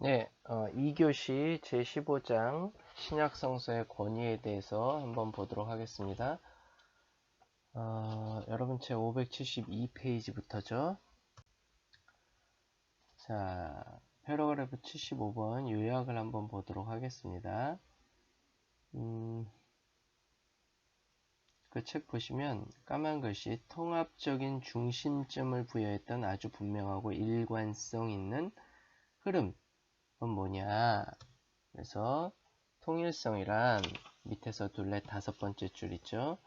네, 2교시 제15장 신약성서의 권위에 대해서 한번 보도록 하겠습니다. 여러분 제 572페이지부터죠. 자, 패러그래프 75번 요약을 한번 보도록 하겠습니다. 그 책 보시면 까만 글씨 통합적인 중심점을 부여했던 아주 분명하고 일관성 있는 흐름은 뭐냐. 그래서 통일성이란 밑에서 둘레 5번째 줄 있죠.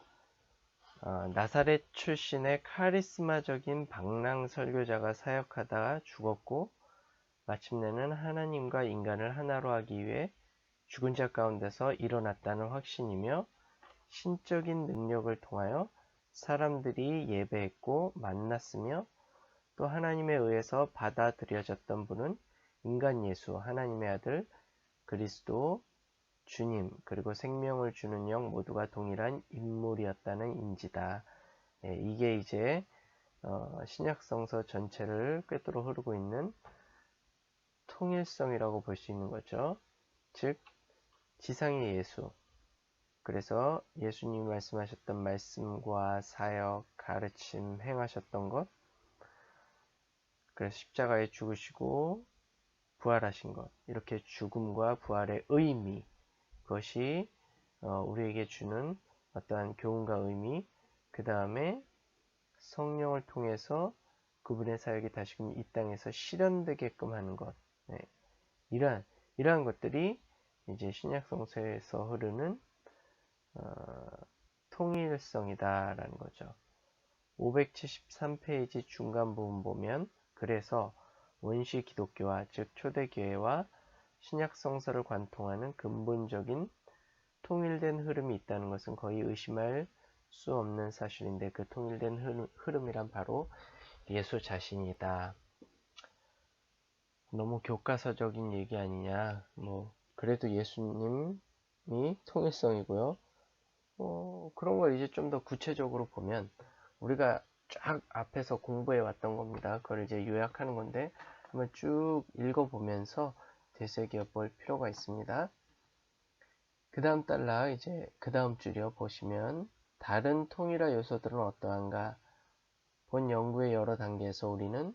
나사렛 출신의 카리스마적인 방랑 설교자가 사역하다가 죽었고 마침내는 하나님과 인간을 하나로 하기 위해 죽은 자 가운데서 일어났다는 확신이며 신적인 능력을 통하여 사람들이 예배했고 만났으며 또 하나님에 의해서 받아들여졌던 분은 인간 예수, 하나님의 아들 그리스도 주님, 그리고 생명을 주는 영 모두가 동일한 인물이었다는 인지다. 이게 이제 신약성서 전체를 꿰뚫어 흐르고 있는 통일성이라고 볼 수 있는 거죠. 즉 지상의 예수. 그래서 예수님이 말씀하셨던 말씀과 사역, 가르침, 행하셨던 것, 그래서 십자가에 죽으시고 부활하신 것, 이렇게 죽음과 부활의 의미, 그것이 우리에게 주는 어떠한 교훈과 의미, 그 다음에 성령을 통해서 그분의 사역이 다시금 이 땅에서 실현되게끔 하는 것, 네. 이러한 것들이 이제 신약성서에서 흐르는 통일성이다라는 거죠. 573페이지 중간 부분 보면 그래서 원시 기독교와 즉 초대교회와 신약성서를 관통하는 근본적인 통일된 흐름이 있다는 것은 거의 의심할 수 없는 사실인데 그 통일된 흐름이란 바로 예수 자신이다. 너무 교과서적인 얘기 아니냐. 그래도 예수님이 통일성이고요. 그런 걸 이제 좀 더 구체적으로 보면 우리가 쫙 앞에서 공부해 왔던 겁니다. 그걸 이제 요약하는 건데 한번 쭉 읽어보면서 되새겨 볼 필요가 있습니다. 그 다음 달락 이제 그 다음 줄이요 보시면 다른 통일화 요소들은 어떠한가? 본 연구의 여러 단계에서 우리는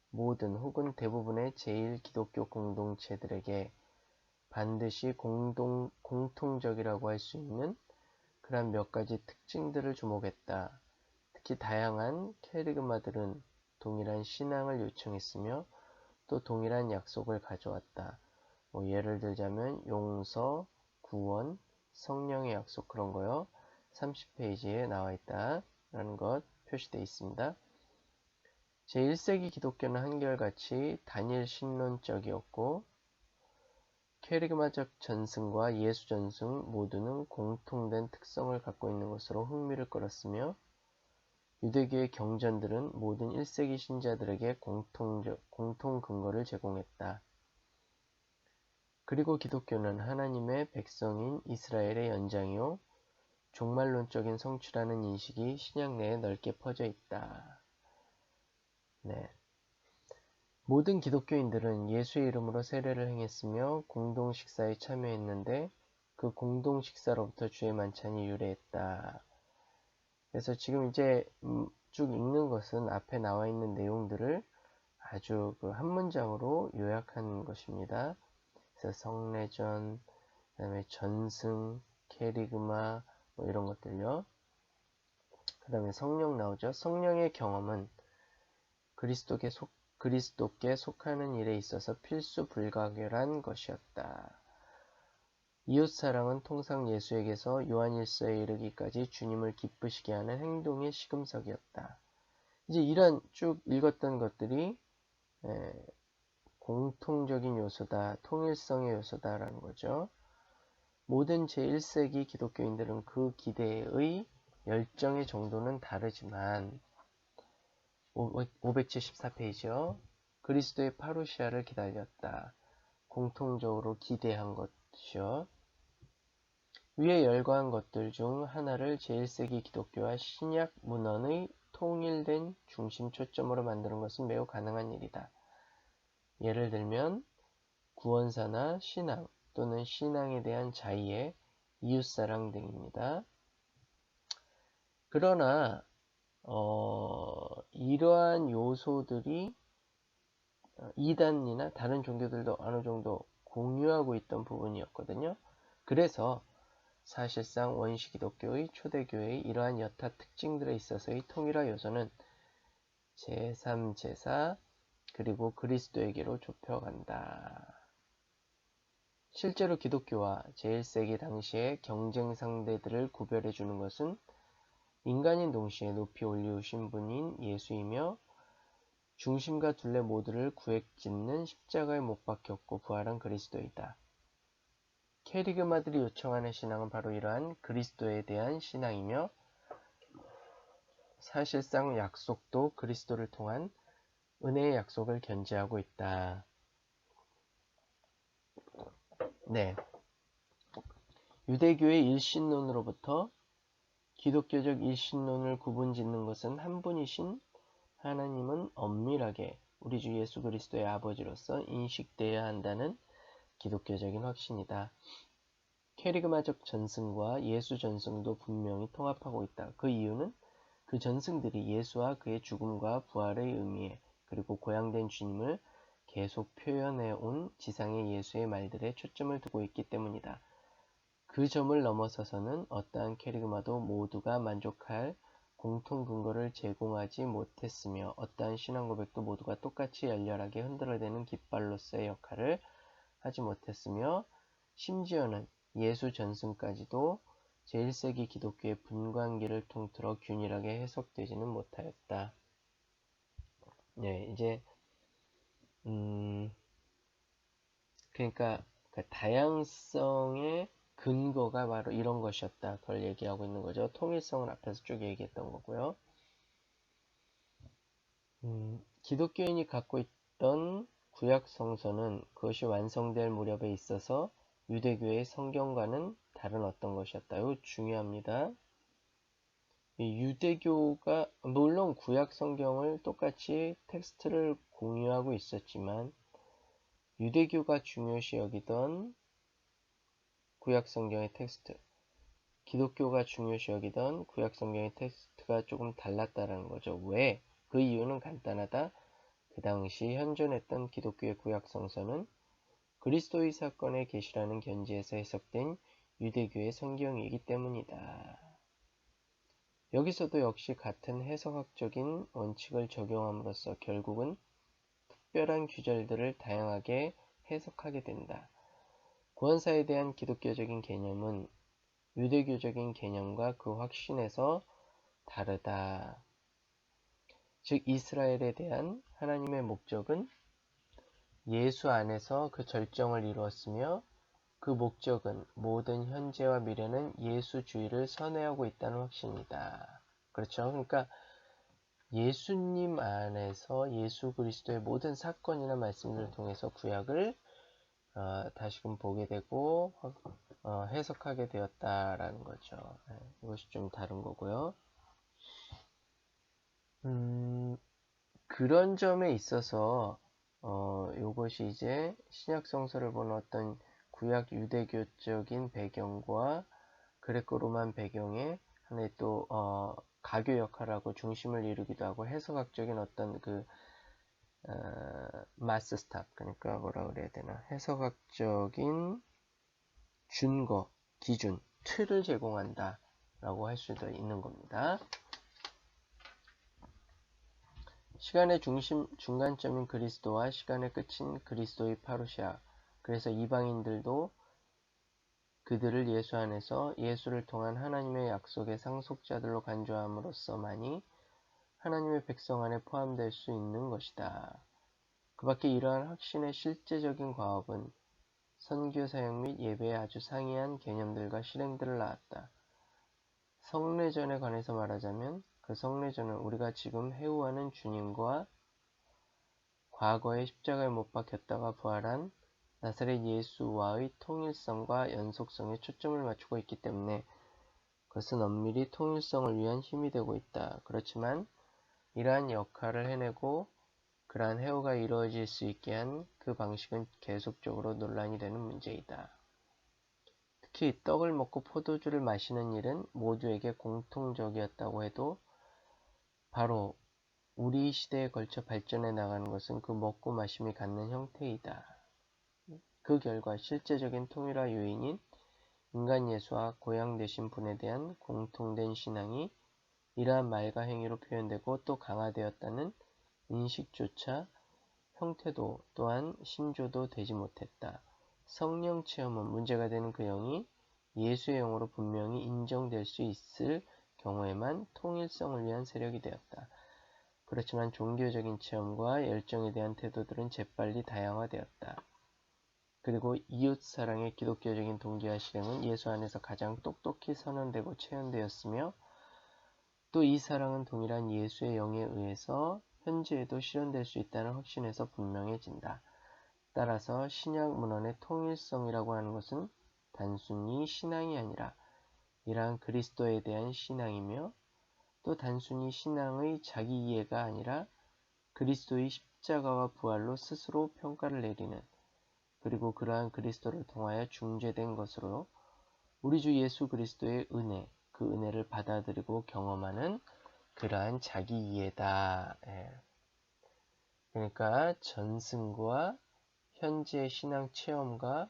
모든 혹은 대부분의 제1기독교 공동체들에게 반드시 공통적이라고 할 수 있는 그런 몇 가지 특징들을 주목했다. 특히 다양한 캐리그마들은 동일한 신앙을 요청했으며 또 동일한 약속을 가져왔다. 예를 들자면 용서, 구원, 성령의 약속 그런 거요. 30페이지에 나와 있다라는 것 표시되어 있습니다. 제1세기 기독교는 한결같이 단일 신론적이었고 캐리그마적 전승과 예수 전승 모두는 공통된 특성을 갖고 있는 것으로 흥미를 끌었으며 유대교의 경전들은 모든 1세기 신자들에게 공통 근거를 제공했다. 그리고 기독교는 하나님의 백성인 이스라엘의 연장이요 종말론적인 성취라는 인식이 신약 내에 넓게 퍼져 있다. 네. 모든 기독교인들은 예수의 이름으로 세례를 행했으며 공동 식사에 참여했는데 그 공동 식사로부터 주의 만찬이 유래했다. 그래서 지금 이제 쭉 읽는 것은 앞에 나와 있는 내용들을 아주 한 문장으로 요약한 것입니다. 그래서 성례전, 그 다음에 전승, 캐리그마 이런 것들요. 그 다음에 성령 나오죠. 성령의 경험은 그리스도께 속하는 일에 있어서 필수 불가결한 것이었다. 이웃사랑은 통상 예수에게서 요한일서에 이르기까지 주님을 기쁘시게 하는 행동의 시금석이었다. 이제 이런 쭉 읽었던 것들이 공통적인 요소다, 통일성의 요소다라는 거죠. 모든 제1세기 기독교인들은 그 기대의 열정의 정도는 다르지만 574페이지요. 그리스도의 파루시아를 기다렸다. 공통적으로 기대한 것이요. 위에 열거한 것들 중 하나를 제1세기 기독교와 신약 문헌의 통일된 중심 초점으로 만드는 것은 매우 가능한 일이다. 예를 들면 구원사나 신앙 또는 신앙에 대한 자의의 이웃사랑 등입니다. 그러나 이러한 요소들이 이단이나 다른 종교들도 어느 정도 공유하고 있던 부분이었거든요. 그래서 사실상 원시 기독교의 초대교회의 이러한 여타 특징들에 있어서의 통일화 요소는 제3, 제4 그리고 그리스도에게로 좁혀간다. 실제로 기독교와 제1세기 당시의 경쟁 상대들을 구별해 주는 것은 인간인 동시에 높이 올리우신 분인 예수이며 중심과 둘레 모두를 구획짓는 십자가에 못 박혔고 부활한 그리스도이다. 캐리그마들이 요청하는 신앙은 바로 이러한 그리스도에 대한 신앙이며 사실상 약속도 그리스도를 통한 은혜의 약속을 견지하고 있다. 네, 유대교의 일신론으로부터 기독교적 일신론을 구분짓는 것은 한 분이신 하나님은 엄밀하게 우리 주 예수 그리스도의 아버지로서 인식되어야 한다는 기독교적인 확신이다. 캐리그마적 전승과 예수 전승도 분명히 통합하고 있다. 그 이유는 그 전승들이 예수와 그의 죽음과 부활의 의미에 그리고 고양된 주님을 계속 표현해 온 지상의 예수의 말들에 초점을 두고 있기 때문이다. 그 점을 넘어서서는 어떠한 캐리그마도 모두가 만족할 공통 근거를 제공하지 못했으며 어떠한 신앙 고백도 모두가 똑같이 열렬하게 흔들어대는 깃발로서의 역할을 하지 못했으며 심지어는 예수 전승까지도 제1세기 기독교의 분광기를 통틀어 균일하게 해석되지는 못하였다. 네, 이제 그러니까 그 다양성의 근거가 바로 이런 것이었다. 그걸 얘기하고 있는 거죠. 통일성을 앞에서 쭉 얘기했던 거고요. 기독교인이 갖고 있던 구약 성서는 그것이 완성될 무렵에 있어서 유대교의 성경과는 다른 어떤 것이었다. 이거 중요합니다. 유대교가 물론 구약 성경을 똑같이 텍스트를 공유하고 있었지만 유대교가 중요시 여기던 구약 성경의 텍스트, 기독교가 중요시 여기던 구약 성경의 텍스트가 조금 달랐다는 거죠. 왜? 그 이유는 간단하다. 그 당시 현존했던 기독교의 구약 성서는 그리스도의 사건의 계시라는 견지에서 해석된 유대교의 성경이기 때문이다. 여기서도 역시 같은 해석학적인 원칙을 적용함으로써 결국은 특별한 규절들을 다양하게 해석하게 된다. 구원사에 대한 기독교적인 개념은 유대교적인 개념과 그 확신에서 다르다. 즉 이스라엘에 대한 하나님의 목적은 예수 안에서 그 절정을 이루었으며 그 목적은 모든 현재와 미래는 예수주의를 선회하고 있다는 확신이다. 그렇죠? 그러니까 예수님 안에서 예수 그리스도의 모든 사건이나 말씀들을 통해서 구약을 다시금 보게 되고 해석하게 되었다라는 거죠. 네, 이것이 좀 다른 거고요. 그런 점에 있어서 이것이 이제 신약 성서를 보는 어떤 구약 유대교적인 배경과 그레코 로만 배경의 하나의 또 가교 역할하고 중심을 이루기도 하고 해석학적인 어떤 그 마스 스탑 그러니까 뭐라 그래야 되나 해석학적인 준거 기준 틀을 제공한다 라고 할 수도 있는 겁니다. 시간의 중간점인 그리스도와 시간의 끝인 그리스도의 파루시아. 그래서 이방인들도 그들을 예수 안에서 예수를 통한 하나님의 약속의 상속자들로 간주함으로써만이 하나님의 백성 안에 포함될 수 있는 것이다. 그 밖에 이러한 확신의 실제적인 과업은 선교 사역 및 예배에 아주 상이한 개념들과 실행들을 낳았다. 성례전에 관해서 말하자면 그 성례전은 우리가 지금 해오하는 주님과 과거에 십자가에 못 박혔다가 부활한 나사렛 예수와의 통일성과 연속성에 초점을 맞추고 있기 때문에 그것은 엄밀히 통일성을 위한 힘이 되고 있다. 그렇지만 이러한 역할을 해내고 그러한 회오가 이루어질 수 있게 한 그 방식은 계속적으로 논란이 되는 문제이다. 특히 떡을 먹고 포도주를 마시는 일은 모두에게 공통적이었다고 해도 바로 우리 시대에 걸쳐 발전해 나가는 것은 그 먹고 마심이 갖는 형태이다. 그 결과 실제적인 통일화 요인인 인간 예수와 고향 되신 분에 대한 공통된 신앙이 이러한 말과 행위로 표현되고 또 강화되었다는 인식조차 형태도 또한 신조도 되지 못했다. 성령 체험은 문제가 되는 그 영이 예수의 영으로 분명히 인정될 수 있을 경우에만 통일성을 위한 세력이 되었다. 그렇지만 종교적인 체험과 열정에 대한 태도들은 재빨리 다양화되었다. 그리고 이웃사랑의 기독교적인 동기와 실행은 예수 안에서 가장 똑똑히 선언되고 체현되었으며 또 이 사랑은 동일한 예수의 영에 의해서 현재에도 실현될 수 있다는 확신에서 분명해진다. 따라서 신약 문헌의 통일성이라고 하는 것은 단순히 신앙이 아니라 이러한 그리스도에 대한 신앙이며 또 단순히 신앙의 자기 이해가 아니라 그리스도의 십자가와 부활로 스스로 평가를 내리는 그리고 그러한 그리스도를 통하여 중재된 것으로 우리 주 예수 그리스도의 은혜, 그 은혜를 받아들이고 경험하는 그러한 자기 이해다. 그러니까 전승과 현재의 신앙 체험과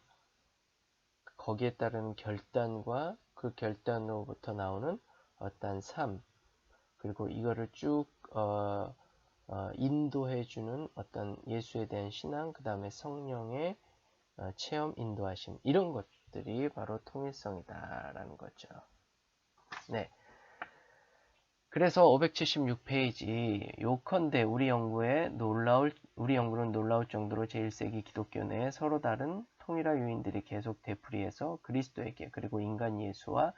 거기에 따르는 결단과 그 결단으로부터 나오는 어떠한 삶, 그리고 이거를 쭉 인도해주는 어떤 예수에 대한 신앙, 그 다음에 성령의 체험 인도하심, 이런 것들이 바로 통일성이다라는 거죠. 네. 그래서 576페이지 요컨대 우리 연구는 놀라울 정도로 제1세기 기독교 내에 서로 다른 통일화 요인들이 계속 되풀이해서 그리스도에게 그리고 인간 예수와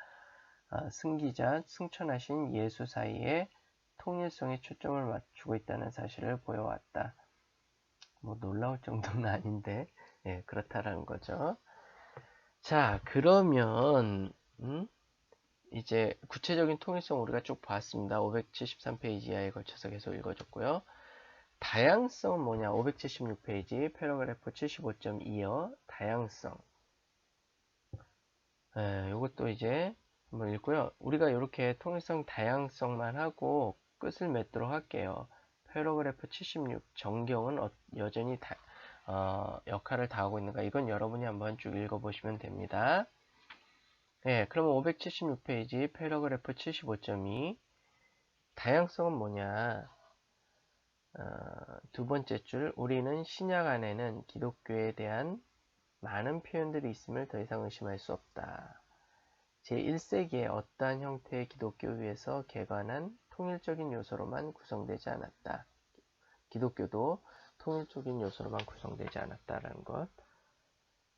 승기자 승천하신 예수 사이에 통일성에 초점을 맞추고 있다는 사실을 보여왔다. 뭐 놀라울 정도는 아닌데 그렇다라는 거죠. 자, 그러면 이제 구체적인 통일성 우리가 쭉 봤습니다. 573페이지 이하에 걸쳐서 계속 읽어줬고요. 다양성은 뭐냐? 576페이지 패러그래프 75.2여 다양성. 이것도 이제 한번 읽고요. 우리가 이렇게 통일성 다양성만 하고 끝을 맺도록 할게요. 패러그래프 76 정경은 여전히 역할을 다하고 있는가? 이건 여러분이 한번 쭉 읽어보시면 됩니다. 그러면 576페이지 패러그래프 75.2 다양성은 뭐냐? 두 번째 줄 우리는 신약 안에는 기독교에 대한 많은 표현들이 있음을 더 이상 의심할 수 없다. 제1세기에 어떠한 형태의 기독교 위에서 개관한 통일적인 요소로만 구성되지 않았다. 기독교도 통일적인 요소로만 구성되지 않았다라는 것.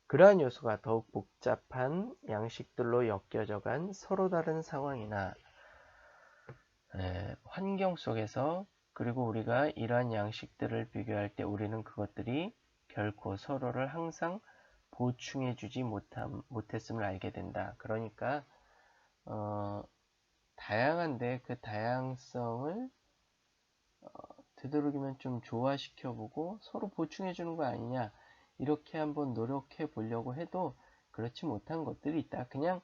그러한 요소가 더욱 복잡한 양식들로 엮여져간 서로 다른 상황이나 환경 속에서 그리고 우리가 이러한 양식들을 비교할 때 우리는 그것들이 결코 서로를 항상 보충해주지 못했음을 알게 된다. 그러니까 다양한데 그 다양성을 되도록이면 좀 조화시켜보고 서로 보충해주는 거 아니냐 이렇게 한번 노력해 보려고 해도 그렇지 못한 것들이 있다. 그냥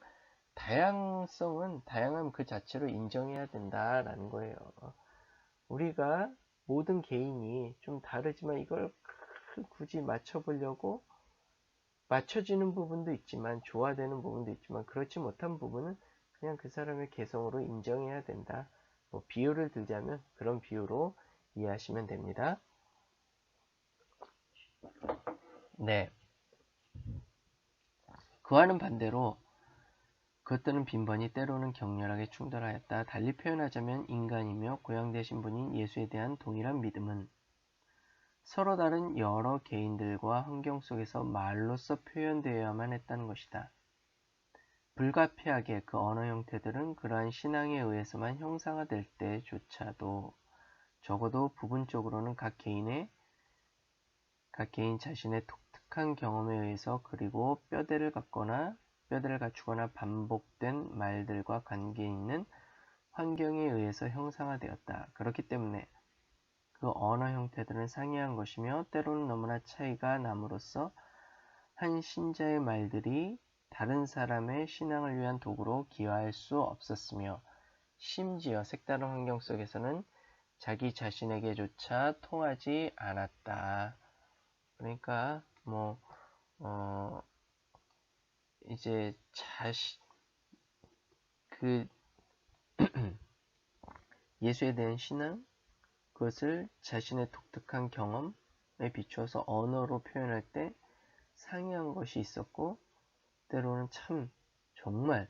다양성은 다양함 그 자체로 인정해야 된다라는 거예요. 우리가 모든 개인이 좀 다르지만 이걸 굳이 맞춰보려고 맞춰지는 부분도 있지만 조화되는 부분도 있지만 그렇지 못한 부분은 그냥 그 사람의 개성으로 인정해야 된다. 뭐 비유를 들자면 그런 비유로 이해하시면 됩니다. 네. 그와는 반대로 그것들은 빈번히 때로는 격렬하게 충돌하였다. 달리 표현하자면 인간이며 고향 되신 분인 예수에 대한 동일한 믿음은 서로 다른 여러 개인들과 환경 속에서 말로써 표현되어야만 했다는 것이다. 불가피하게 그 언어 형태들은 그러한 신앙에 의해서만 형상화될 때조차도 적어도 부분적으로는 각 개인 자신의 독특한 경험에 의해서 그리고 뼈대를 갖추거나 반복된 말들과 관계 있는 환경에 의해서 형상화되었다. 그렇기 때문에 그 언어 형태들은 상이한 것이며 때로는 너무나 차이가 남으로써 한 신자의 말들이 다른 사람의 신앙을 위한 도구로 기여할 수 없었으며 심지어 색다른 환경 속에서는 자기 자신에게조차 통하지 않았다. 그러니까 이제 그 예수에 대한 신앙, 그것을 자신의 독특한 경험에 비추어서 언어로 표현할 때 상이한 것이 있었고, 때로는 참 정말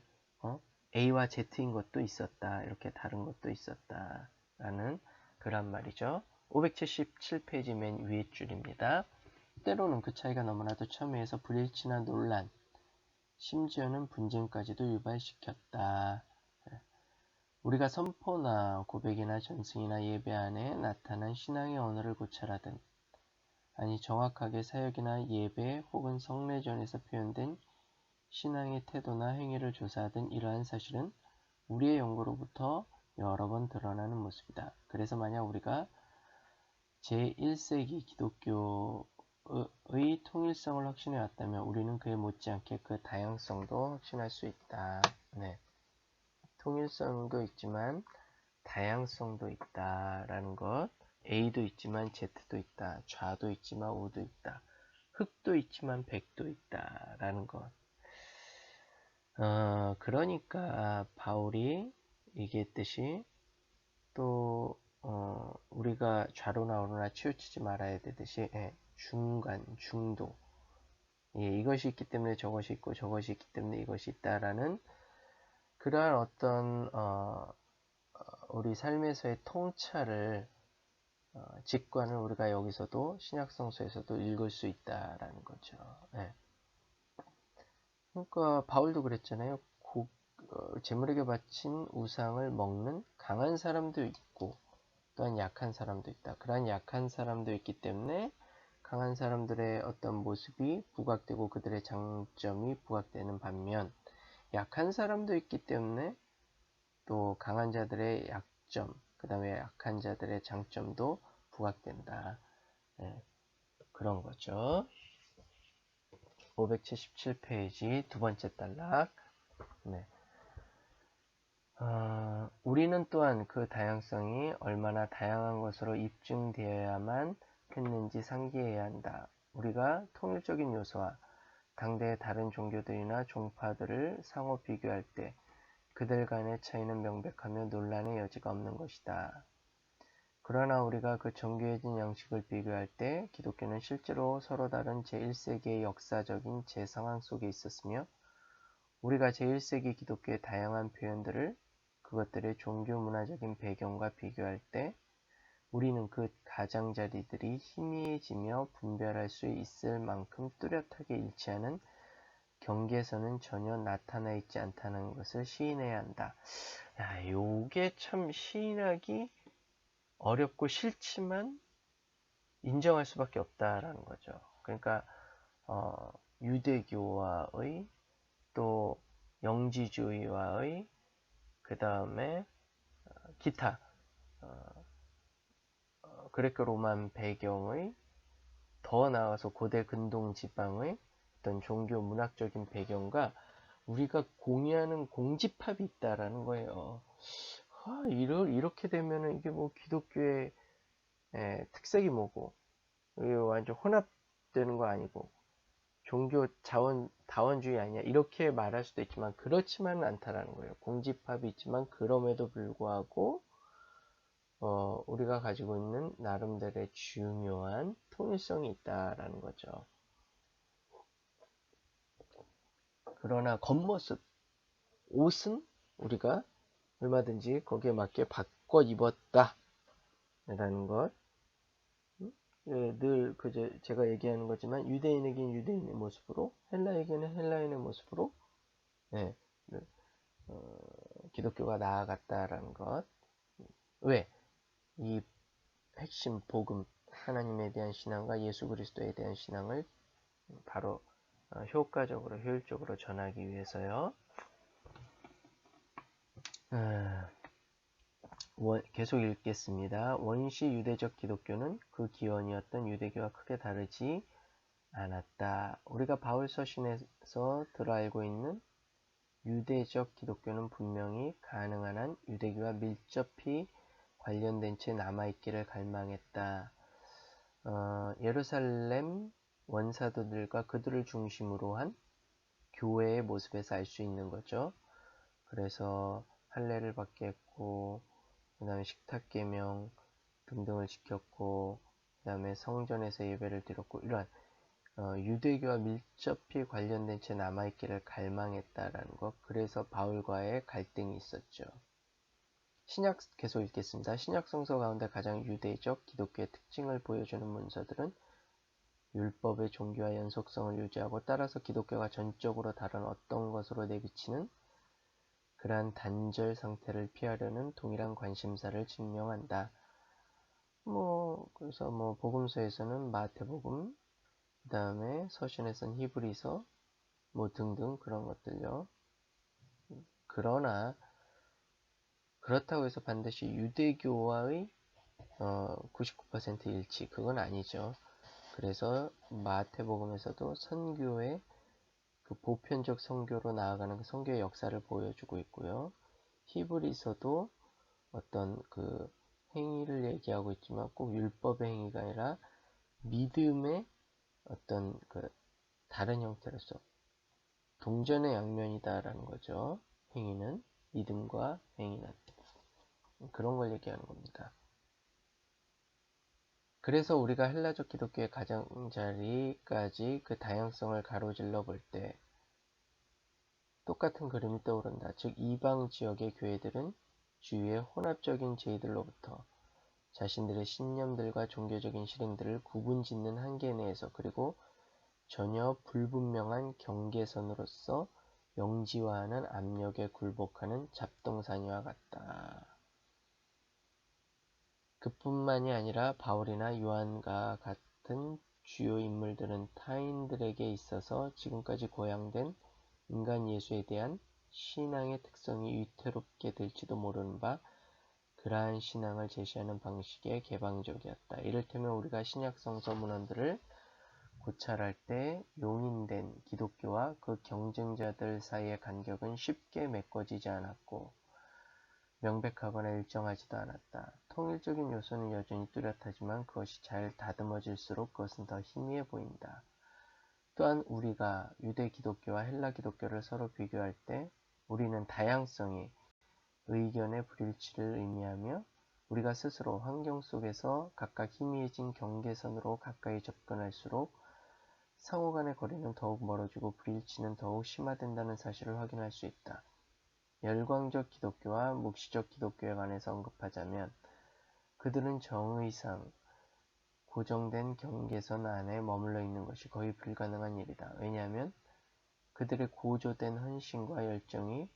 A와 Z인 것도 있었다. 이렇게 다른 것도 있었다. 라는 그런 말이죠. 577페이지 맨 위에 줄입니다. 때로는 그 차이가 너무나도 첨예해서 불일치나 논란, 심지어는 분쟁까지도 유발시켰다. 우리가 선포나 고백이나 전승이나 예배 안에 나타난 신앙의 언어를 고찰하든, 아니 정확하게 사역이나 예배 혹은 성례전에서 표현된 신앙의 태도나 행위를 조사하든 이러한 사실은 우리의 연구로부터 여러 번 드러나는 모습이다. 그래서 만약 우리가 제1세기 기독교의 통일성을 확신해 왔다면 우리는 그에 못지않게 그 다양성도 확신할 수 있다. 네. 통일성도 있지만 다양성도 있다라는 것. A도 있지만 Z도 있다. 좌도 있지만 우도 있다. 흑도 있지만 백도 있다라는 것. 그러니까 바울이 얘기했듯이 또 우리가 좌로나 우로나 치우치지 말아야 되듯이 중간, 중도 이것이 있기 때문에 저것이 있고 저것이 있기 때문에 이것이 있다라는 그러한 어떤 우리 삶에서의 통찰을 직관을 우리가 여기서도 신약성서에서도 읽을 수 있다라는 거죠. 그러니까 바울도 그랬잖아요. 제물에게 바친 우상을 먹는 강한 사람도 있고 또한 약한 사람도 있다. 그러한 약한 사람도 있기 때문에 강한 사람들의 어떤 모습이 부각되고 그들의 장점이 부각되는 반면 약한 사람도 있기 때문에 또 강한 자들의 약점, 그 다음에 약한 자들의 장점도 부각된다. 그런 거죠. 577페이지 두 번째 단락. 우리는 또한 그 다양성이 얼마나 다양한 것으로 입증되어야만 했는지 상기해야 한다. 우리가 통일적인 요소와 당대의 다른 종교들이나 종파들을 상호 비교할 때 그들 간의 차이는 명백하며 논란의 여지가 없는 것이다. 그러나 우리가 그 정교해진 양식을 비교할 때 기독교는 실제로 서로 다른 제1세기의 역사적인 재상황 속에 있었으며 우리가 제1세기 기독교의 다양한 표현들을 그것들의 종교 문화적인 배경과 비교할 때 우리는 그 가장자리들이 희미해지며 분별할 수 있을 만큼 뚜렷하게 일치하는 경계선은 전혀 나타나 있지 않다는 것을 시인해야 한다. 야, 요게 참 시인하기 어렵고 싫지만 인정할 수밖에 없다라는 거죠. 그러니까 유대교와의 또 영지주의와의 그 다음에 기타 그레코 로만 배경의 더 나아가서 고대 근동 지방의 어떤 종교 문학적인 배경과 우리가 공유하는 공집합이 있다라는 거예요. 이렇게 되면은 이게 뭐 기독교의 특색이 뭐고 이게 완전 혼합되는 거 아니고 종교 다원주의 아니야 이렇게 말할 수도 있지만 그렇지만은 않다라는 거예요. 공집합이 있지만 그럼에도 불구하고 우리가 가지고 있는 나름대로의 중요한 통일성이 있다라는 거죠. 그러나 겉모습, 옷은 우리가 얼마든지 거기에 맞게 바꿔 입었다 라는 것. 늘 제가 얘기하는 거지만 유대인에게는 유대인의 모습으로 헬라에게는 헬라인의 모습으로 기독교가 나아갔다라는 것. 왜? 이 핵심 복음 하나님에 대한 신앙과 예수 그리스도에 대한 신앙을 바로 효과적으로 효율적으로 전하기 위해서요. 계속 읽겠습니다. 원시 유대적 기독교는 그 기원이었던 유대교와 크게 다르지 않았다. 우리가 바울 서신에서 들어 알고 있는 유대적 기독교는 분명히 가능한 한 유대교와 밀접히 관련된 채 남아있기를 갈망했다. 예루살렘 원사도들과 그들을 중심으로 한 교회의 모습에서 알 수 있는 거죠. 그래서 할례를 받게 했고, 그 다음에 식탁계명 등등을 지켰고, 그 다음에 성전에서 예배를 드렸고, 이러한 유대교와 밀접히 관련된 채 남아있기를 갈망했다라는 것. 그래서 바울과의 갈등이 있었죠. 신약 계속 읽겠습니다. 신약 성서 가운데 가장 유대적 기독교의 특징을 보여주는 문서들은 율법의 종교와 연속성을 유지하고 따라서 기독교가 전적으로 다른 어떤 것으로 내비치는 그러한 단절 상태를 피하려는 동일한 관심사를 증명한다. 그래서 복음서에서는 마태복음, 그 다음에 서신에서는 히브리서, 등등 그런 것들요. 그러나 그렇다고 해서 반드시 유대교와의 99% 일치, 그건 아니죠. 그래서 마태복음에서도 선교의 그 보편적 선교로 나아가는 그 선교의 역사를 보여주고 있고요. 히브리서도 어떤 그 행위를 얘기하고 있지만 꼭 율법의 행위가 아니라 믿음의 어떤 그 다른 형태로서 동전의 양면이다라는 거죠. 행위는 믿음과 행위는 그런 걸 얘기하는 겁니다. 그래서 우리가 헬라적 기독교의 가장자리까지 그 다양성을 가로질러 볼 때 똑같은 그림이 떠오른다. 즉 이방 지역의 교회들은 주위의 혼합적인 제의들로부터 자신들의 신념들과 종교적인 실행들을 구분짓는 한계 내에서 그리고 전혀 불분명한 경계선으로서 영지화하는 압력에 굴복하는 잡동사니와 같다. 그뿐만이 아니라 바울이나 요한과 같은 주요 인물들은 타인들에게 있어서 지금까지 고양된 인간 예수에 대한 신앙의 특성이 위태롭게 될지도 모르는 바 그러한 신앙을 제시하는 방식에 개방적이었다. 이를테면 우리가 신약 성서 문헌들을 고찰할 때 용인된 기독교와 그 경쟁자들 사이의 간격은 쉽게 메꿔지지 않았고 명백하거나 일정하지도 않았다. 통일적인 요소는 여전히 뚜렷하지만 그것이 잘 다듬어질수록 그것은 더 희미해 보인다. 또한 우리가 유대 기독교와 헬라 기독교를 서로 비교할 때 우리는 다양성이 의견의 불일치를 의미하며 우리가 스스로 환경 속에서 각각 희미해진 경계선으로 가까이 접근할수록 상호 간의 거리는 더욱 멀어지고 불일치는 더욱 심화된다는 사실을 확인할 수 있다. 열광적 기독교와 묵시적 기독교에 관해서 언급하자면 그들은 정의상 고정된 경계선 안에 머물러 있는 것이 거의 불가능한 일이다. 왜냐하면 그들의 고조된 헌신과 열정이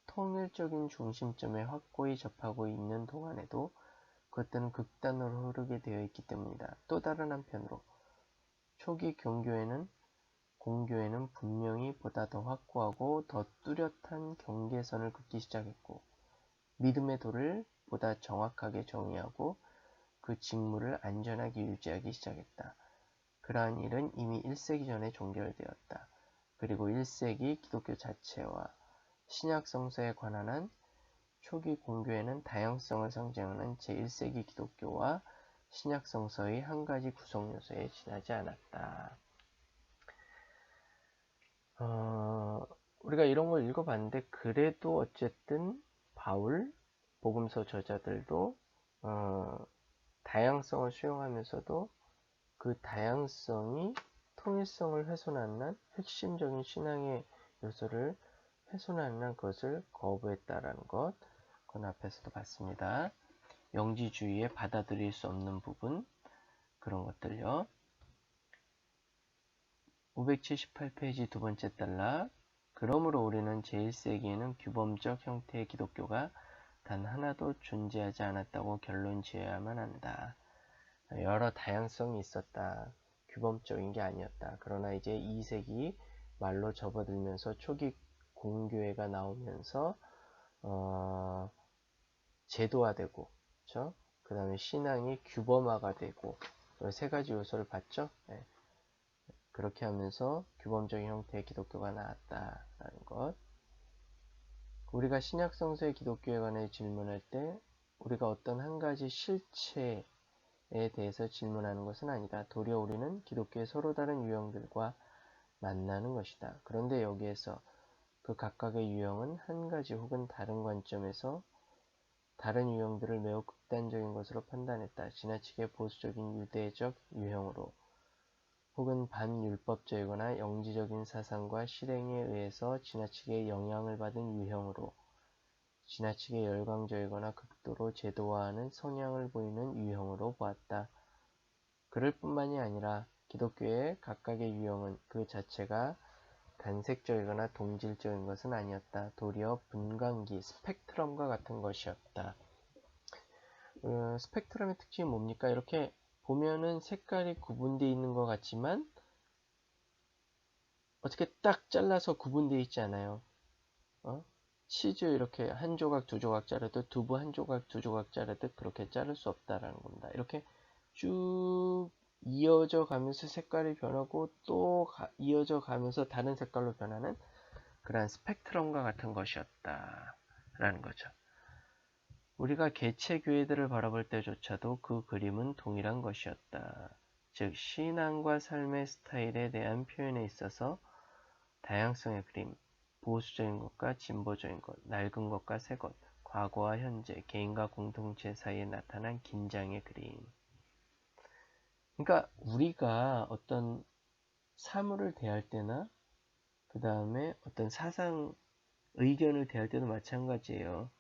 통일적인 중심점에 확고히 접하고 있는 동안에도 그것들은 극단으로 흐르게 되어 있기 때문이다. 또 다른 한편으로 초기 공교회는 분명히 보다 더 확고하고 더 뚜렷한 경계선을 긋기 시작했고 믿음의 도를 보다 정확하게 정의하고 그 직무를 안전하게 유지하기 시작했다. 그러한 일은 이미 1세기 전에 종결되었다. 그리고 1세기 기독교 자체와 신약 성서에 관한 한 초기 공교회는 다양성을 상징하는 제1세기 기독교와 신약 성서의 한 가지 구성 요소에 지나지 않았다. 우리가 이런 걸 읽어봤는데 그래도 어쨌든 바울, 복음서 저자들도 다양성을 수용하면서도 그 다양성이 통일성을 훼손하는 한 핵심적인 신앙의 요소를 훼손하는 한 그것을 거부했다라는 것, 그건 앞에서도 봤습니다. 영지주의에 받아들일 수 없는 부분, 그런 것들요. 578페이지 두 번째 달락. 그러므로 우리는 제1세기에는 규범적 형태의 기독교가 단 하나도 존재하지 않았다고 결론 지어야만 한다. 여러 다양성이 있었다. 규범적인 게 아니었다. 그러나 이제 2세기 말로 접어들면서 초기 공교회가 나오면서 제도화되고, 그렇죠? 그 다음에 신앙이 규범화가 되고, 세 가지 요소를 봤죠? 네. 그렇게 하면서 규범적인 형태의 기독교가 나왔다라는 것. 우리가 신약 성서의 기독교에 관해 질문할 때 우리가 어떤 한 가지 실체에 대해서 질문하는 것은 아니다. 도리어 우리는 기독교의 서로 다른 유형들과 만나는 것이다. 그런데 여기에서 그 각각의 유형은 한 가지 혹은 다른 관점에서 다른 유형들을 매우 극단적인 것으로 판단했다. 지나치게 보수적인 유대적 유형으로 혹은 반율법적이거나 영지적인 사상과 실행에 의해서 지나치게 영향을 받은 유형으로 지나치게 열광적이거나 극도로 제도화하는 성향을 보이는 유형으로 보았다. 그럴 뿐만이 아니라 기독교의 각각의 유형은 그 자체가 단색적이거나 동질적인 것은 아니었다. 도리어 분광기, 스펙트럼과 같은 것이었다. 스펙트럼의 특징이 뭡니까? 이렇게 보면은 색깔이 구분되어 있는 것 같지만 어떻게 딱 잘라서 구분되어 있지 않아요. 치즈 이렇게 한 조각 두 조각 자르듯 두부 한 조각 두 조각 자르듯 그렇게 자를 수 없다라는 겁니다. 이렇게 쭉 이어져 가면서 색깔이 변하고 또 이어져 가면서 다른 색깔로 변하는 그러한 스펙트럼과 같은 것이었다라는 거죠. 우리가 개체 교회들을 바라볼 때조차도 그 그림은 동일한 것이었다. 즉 신앙과 삶의 스타일에 대한 표현에 있어서 다양성의 그림, 보수적인 것과 진보적인 것, 낡은 것과 새 것, 과거와 현재, 개인과 공동체 사이에 나타난 긴장의 그림. 그러니까 우리가 어떤 사물을 대할 때나 그 다음에 어떤 사상, 의견을 대할 때도 마찬가지예요.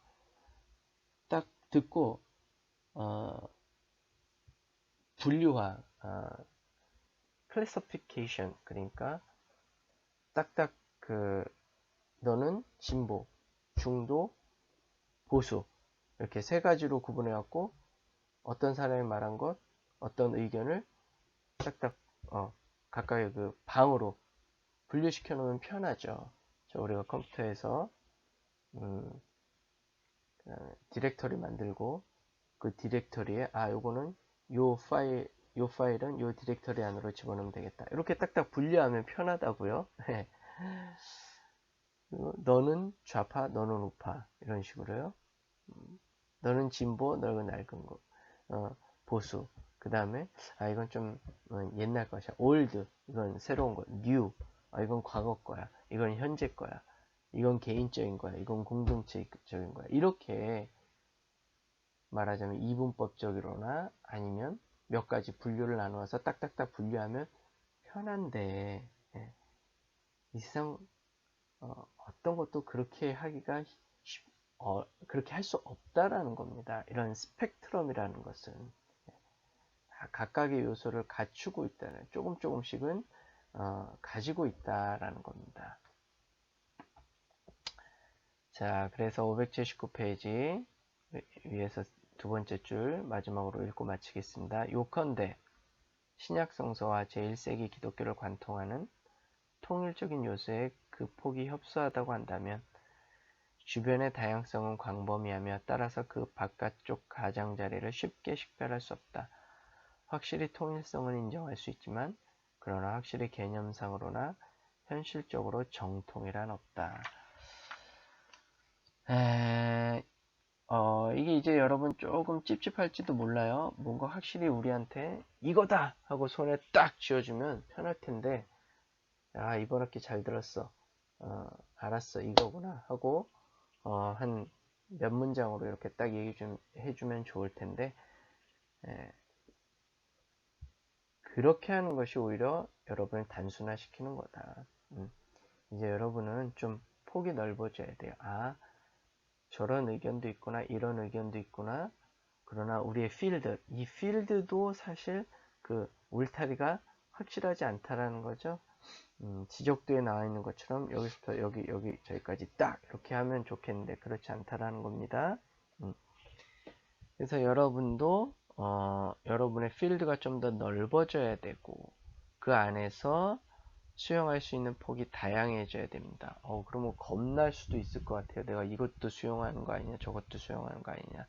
딱 듣고 분류화, classification, 그러니까 딱딱 너는 진보, 중도, 보수 이렇게 세 가지로 구분해 갖고 어떤 사람이 말한 것, 어떤 의견을 딱딱 각각의 그 방으로 분류시켜 놓으면 편하죠. 우리가 컴퓨터에서 디렉터리 만들고 그 디렉터리에 요거는 요 파일은 요 디렉터리 안으로 집어넣으면 되겠다. 이렇게 딱딱 분류하면 편하다고요. 너는 좌파, 너는 우파 이런 식으로요. 너는 진보, 너는 낡은 거. 보수. 그 다음에 이건 좀 옛날 것이야. 올드. 이건 새로운 거. 뉴. 이건 과거 거야. 이건 현재 거야. 이건 개인적인 거야. 이건 공동체적인 거야. 이렇게 말하자면 이분법적으로나 아니면 몇 가지 분류를 나누어서 딱딱딱 분류하면 편한데 이 세상 어떤 것도 그렇게 하기가 그렇게 할 수 없다라는 겁니다. 이런 스펙트럼이라는 것은 각각의 요소를 갖추고 있다는 조금씩은 가지고 있다라는 겁니다. 자, 그래서 579페이지 위에서 두 번째 줄 마지막으로 읽고 마치겠습니다. 요컨대 신약성서와 제1세기 기독교를 관통하는 통일적인 요소에 그 폭이 협소하다고 한다면 주변의 다양성은 광범위하며 따라서 그 바깥쪽 가장자리를 쉽게 식별할 수 없다. 확실히 통일성은 인정할 수 있지만 그러나 확실히 개념상으로나 현실적으로 정통이란 없다. 이게 이제 여러분 조금 찝찝할지도 몰라요. 뭔가 확실히 우리한테 이거다 하고 손에 딱 쥐어주면 편할 텐데 이번 학기 잘 들었어. 알았어 이거구나 하고 한 몇 문장으로 이렇게 딱 얘기 좀 해주면 좋을 텐데 그렇게 하는 것이 오히려 여러분을 단순화시키는 거다. 이제 여러분은 좀 폭이 넓어져야 돼요. 저런 의견도 있구나, 이런 의견도 있구나. 그러나 우리의 필드, 이 필드도 사실 그 울타리가 확실하지 않다라는 거죠. 지적도에 나와 있는 것처럼 여기서부터 저기까지 딱 이렇게 하면 좋겠는데 그렇지 않다라는 겁니다. 그래서 여러분도 여러분의 필드가 좀 더 넓어져야 되고 그 안에서 수용할 수 있는 폭이 다양해져야 됩니다. 그러면 겁날 수도 있을 것 같아요. 내가 이것도 수용하는 거 아니냐, 저것도 수용하는 거 아니냐.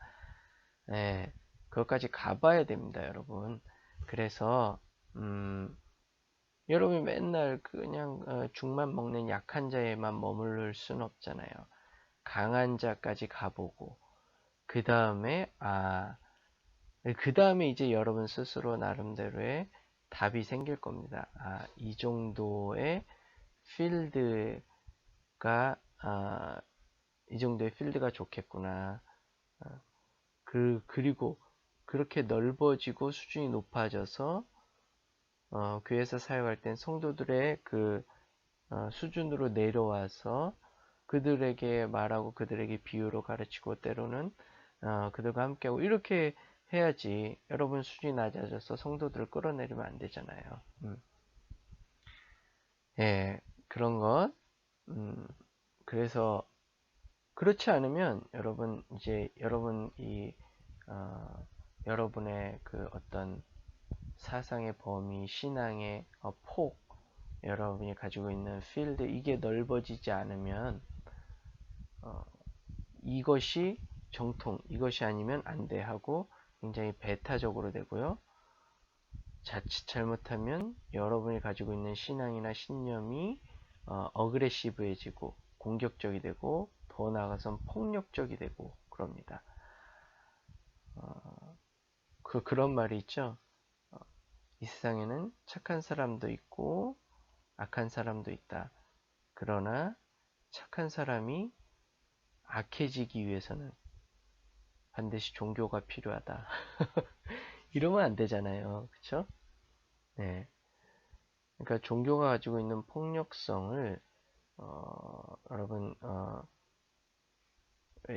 예, 그것까지 가봐야 됩니다, 여러분. 그래서 여러분이 맨날 그냥 죽만 먹는 약한 자에만 머무를 수는 없잖아요. 강한 자까지 가보고 그 다음에 이제 여러분 스스로 나름대로의 답이 생길 겁니다. 이 정도의 필드가 이 정도의 필드가 좋겠구나. 그리고 그렇게 넓어지고 수준이 높아져서 교회에서 사역할 땐 성도들의 수준으로 내려와서 그들에게 말하고 그들에게 비유로 가르치고 때로는 그들과 함께하고 이렇게 해야지. 여러분 수준이 낮아져서 성도들을 끌어내리면 안 되잖아요. 예, 그런 것. 그래서 그렇지 않으면 여러분 이제 여러분의 그 어떤 사상의 범위, 신앙의 폭, 여러분이 가지고 있는 필드 이게 넓어지지 않으면 이것이 정통, 이것이 아니면 안 돼 하고 굉장히 배타적으로 되고요. 자칫 잘못하면 여러분이 가지고 있는 신앙이나 신념이 어그레시브해지고 공격적이 되고 더 나아가선 폭력적이 되고 그럽니다. 그런 말이 있죠. 이 세상에는 착한 사람도 있고 악한 사람도 있다. 그러나 착한 사람이 악해지기 위해서는 반드시 종교가 필요하다. 이러면 안 되잖아요. 그쵸? 네. 그러니까 종교가 가지고 있는 폭력성을 여러분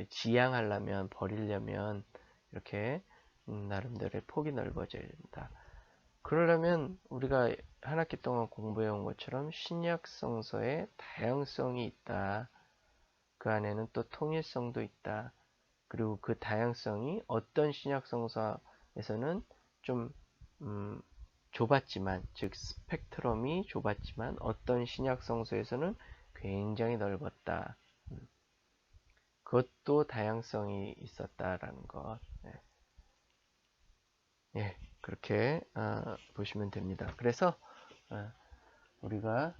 지양하려면 버리려면 이렇게 나름대로의 폭이 넓어져야 된다. 그러려면 우리가 한 학기 동안 공부해온 것처럼 신약 성서에 다양성이 있다. 그 안에는 또 통일성도 있다. 그리고 그 다양성이 어떤 신약 성서에서는 좀 좁았지만, 즉 스펙트럼이 좁았지만 어떤 신약 성서에서는 굉장히 넓었다. 그것도 다양성이 있었다라는 것. 네. 예, 그렇게 보시면 됩니다. 그래서 우리가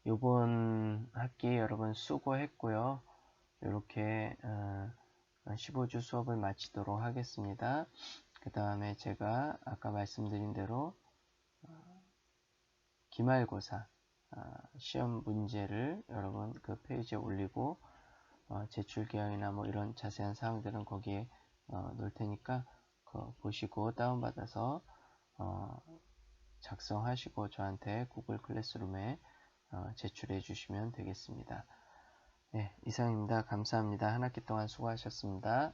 이번 학기 여러분 수고했고요. 이렇게 15주 수업을 마치도록 하겠습니다. 그 다음에 제가 아까 말씀드린 대로 기말고사 시험 문제를 여러분 그 페이지에 올리고 제출기한이나 뭐 이런 자세한 사항들은 거기에 놓을 테니까 보시고 다운받아서 작성하시고 저한테 구글 클래스룸에 제출해 주시면 되겠습니다. 네, 이상입니다. 감사합니다. 한 학기 동안 수고하셨습니다.